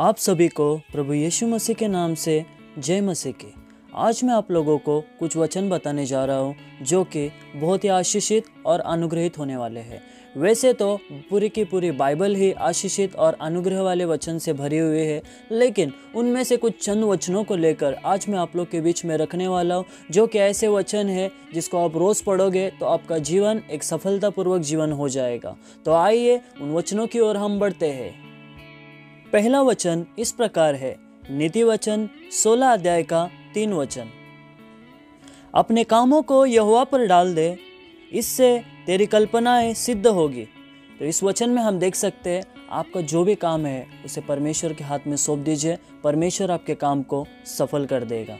आप सभी को प्रभु यीशु मसीह के नाम से जय मसीह की। आज मैं आप लोगों को कुछ वचन बताने जा रहा हूँ जो कि बहुत ही आशीषित और अनुग्रहित होने वाले हैं। वैसे तो पूरी की पूरी बाइबल ही आशीषित और अनुग्रह वाले वचन से भरी हुई है, लेकिन उनमें से कुछ चंद वचनों को लेकर आज मैं आप लोग के बीच में रखने वाला हूँ, जो कि ऐसे वचन है जिसको आप रोज़ पढ़ोगे तो आपका जीवन एक सफलतापूर्वक जीवन हो जाएगा। तो आइए उन वचनों की ओर हम बढ़ते हैं। पहला वचन इस प्रकार है, नीति वचन 16 अध्याय का 3 वचन। अपने कामों को यहोवा पर डाल दे, इससे तेरी कल्पनाएं सिद्ध होगी। तो इस वचन में हम देख सकते हैं आपका जो भी काम है उसे परमेश्वर के हाथ में सौंप दीजिए, परमेश्वर आपके काम को सफल कर देगा।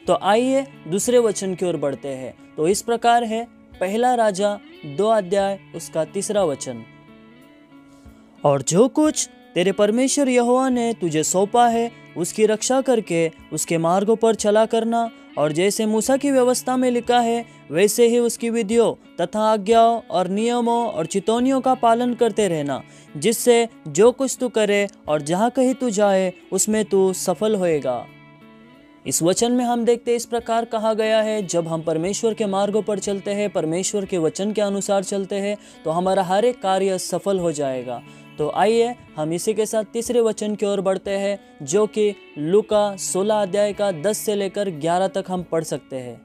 तो आइए दूसरे वचन की ओर बढ़ते हैं। तो इस प्रकार है, पहला राजा 2 अध्याय उसका 3 वचन। और जो कुछ तेरे परमेश्वर यहोवा ने तुझे सौंपा है उसकी रक्षा करके उसके मार्गों पर चला करना, और जैसे मूसा की व्यवस्था में लिखा है वैसे ही उसकी विधियों तथा आज्ञाओं और नियमों और चितौनियों का पालन करते रहना, जिससे जो कुछ तू करे और जहाँ कहीं तू जाए उसमें तू सफल होएगा। इस वचन में हम देखते इस प्रकार कहा गया है, जब हम परमेश्वर के मार्गों पर चलते हैं, परमेश्वर के वचन के अनुसार चलते हैं, तो हमारा हर एक कार्य सफल हो जाएगा। तो आइए हम इसी के साथ तीसरे वचन की ओर बढ़ते हैं, जो कि लूका 16 अध्याय का 10 से लेकर 11 तक हम पढ़ सकते हैं।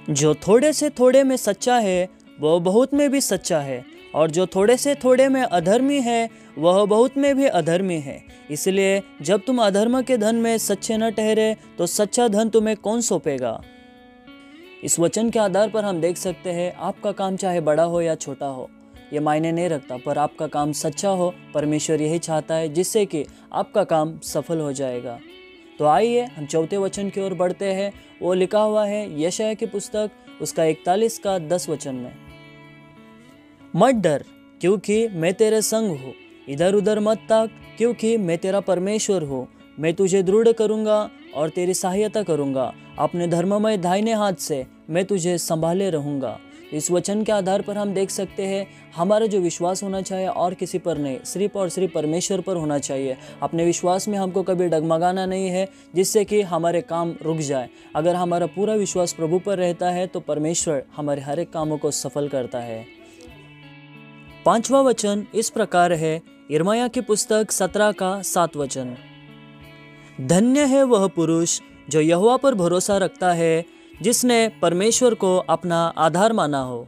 जो थोड़े से थोड़े में सच्चा है वह बहुत में भी सच्चा है, और जो थोड़े से थोड़े में अधर्मी है वह बहुत में भी अधर्मी है। इसलिए जब तुम अधर्म के धन में सच्चे न ठहरे तो सच्चा धन तुम्हें कौन सौंपेगा। इस वचन के आधार पर हम देख सकते हैं आपका काम चाहे बड़ा हो या छोटा हो, ये मायने नहीं रखता, पर आपका काम सच्चा हो। परमेश्वर यही चाहता है जिससे कि आपका काम सफल हो जाएगा। तो आइए हम चौथे वचन की ओर बढ़ते हैं। वो लिखा हुआ है यशायाह की पुस्तक उसका 41 का 10 वचन में, मत डर क्योंकि मैं तेरे संग हूँ, इधर उधर मत ताक क्योंकि मैं तेरा परमेश्वर हूँ। मैं तुझे दृढ़ करूँगा और तेरी सहायता करूँगा, अपने धर्ममय दाहिने हाथ से मैं तुझे संभाले रहूँगा। इस वचन के आधार पर हम देख सकते हैं हमारा जो विश्वास होना चाहिए और किसी पर नहीं, सिर्फ और सिर्फ परमेश्वर पर होना चाहिए। अपने विश्वास में हमको कभी डगमगाना नहीं है जिससे कि हमारे काम रुक जाए। अगर हमारा पूरा विश्वास प्रभु पर रहता है तो परमेश्वर हमारे हर एक कामों को सफल करता है। पांचवा वचन इस प्रकार है, यिर्मयाह की पुस्तक 17 का 7 वचन। धन्य है वह पुरुष जो यहोवा पर भरोसा रखता है, जिसने परमेश्वर को अपना आधार माना हो।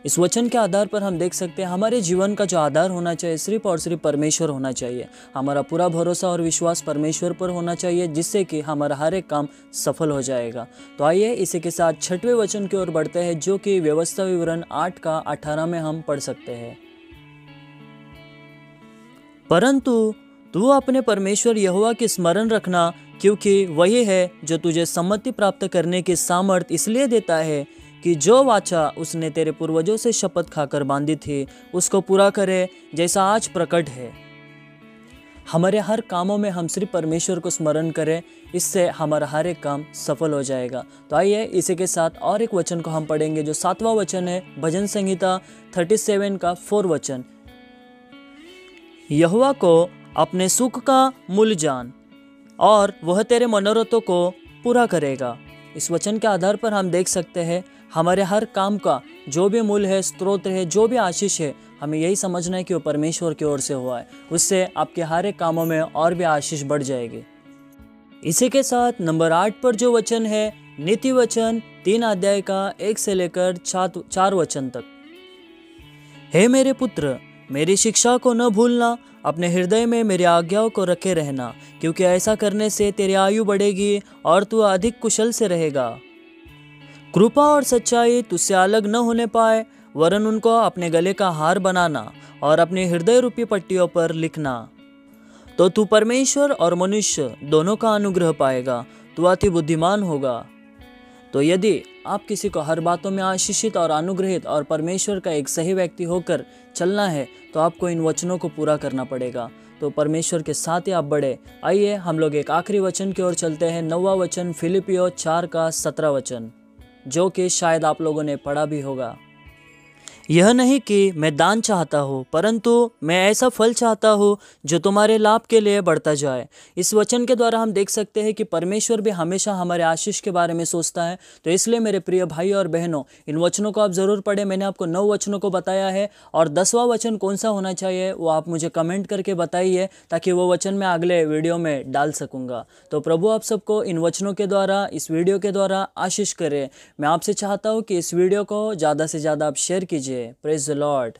इस वचन के आधार पर हम देख सकते हैं हमारे जीवन का जो आधार होना चाहिए सिर्फ और सिर्फ परमेश्वर होना चाहिए। हमारा पूरा भरोसा और विश्वास परमेश्वर पर होना चाहिए, जिससे कि हमारा हर एक काम सफल हो जाएगा। तो आइए इसी के साथ छठवें वचन की ओर बढ़ते हैं, जो कि व्यवस्था विवरण 8 का 18 में हम पढ़ सकते हैं। परंतु तू अपने परमेश्वर यहोवा की स्मरण रखना, क्योंकि वही है जो तुझे सम्मति प्राप्त करने की सामर्थ इसलिए देता है कि जो वाचा उसने तेरे पूर्वजों से शपथ खाकर बांधी थी उसको पूरा करे, जैसा आज प्रकट है। हमारे हर कामों में हम सिर्फ परमेश्वर को स्मरण करें, इससे हमारा हर एक काम सफल हो जाएगा। तो आइए इसी के साथ और एक वचन को हम पढ़ेंगे, जो 7वां वचन है भजन संहिता 37 का 4 वचन। यहोवा को अपने सुख का मूल जान, और वह तेरे मनोरथों को पूरा करेगा। इस वचन के आधार पर हम देख सकते हैं हमारे हर काम का जो भी मूल है, स्रोत है, जो भी आशीष है, हमें यही समझना है कि वो परमेश्वर की ओर से हुआ है। उससे आपके हर एक कामों में और भी आशीष बढ़ जाएगी। इसी के साथ नंबर 8 पर जो वचन है, नीति वचन 3 अध्याय का 1 से लेकर 4 वचन तक। हे मेरे पुत्र, मेरी शिक्षा को न भूलना, अपने हृदय में मेरी आज्ञाओं को रखे रहना, क्योंकि ऐसा करने से तेरी आयु बढ़ेगी और तू अधिक कुशल से रहेगा। कृपा और सच्चाई तुझसे अलग न होने पाए, वरन उनको अपने गले का हार बनाना और अपने हृदय रूपी पट्टियों पर लिखना। तो तू परमेश्वर और मनुष्य दोनों का अनुग्रह पाएगा, तू अति बुद्धिमान होगा। तो यदि आप किसी को हर बातों में आशीषित और अनुग्रहित और परमेश्वर का एक सही व्यक्ति होकर चलना है, तो आपको इन वचनों को पूरा करना पड़ेगा। तो परमेश्वर के साथ ही आप बढ़े। आइए हम लोग एक आखिरी वचन की ओर चलते हैं, 9वां वचन फिलिपियों 4 का 17 वचन, जो कि शायद आप लोगों ने पढ़ा भी होगा। यह नहीं कि मैं दान चाहता हूँ, परंतु मैं ऐसा फल चाहता हूँ जो तुम्हारे लाभ के लिए बढ़ता जाए। इस वचन के द्वारा हम देख सकते हैं कि परमेश्वर भी हमेशा हमारे आशीष के बारे में सोचता है। तो इसलिए मेरे प्रिय भाई और बहनों, इन वचनों को आप ज़रूर पढ़ें। मैंने आपको 9 वचनों को बताया है, और 10वां वचन कौन सा होना चाहिए वो आप मुझे कमेंट करके बताइए, ताकि वो वचन मैं अगले वीडियो में डाल सकूँगा। तो प्रभु आप सबको इन वचनों के द्वारा, इस वीडियो के द्वारा आशीष करे। मैं आपसे चाहता हूँ कि इस वीडियो को ज़्यादा से ज़्यादा आप शेयर कीजिए। Praise the Lord.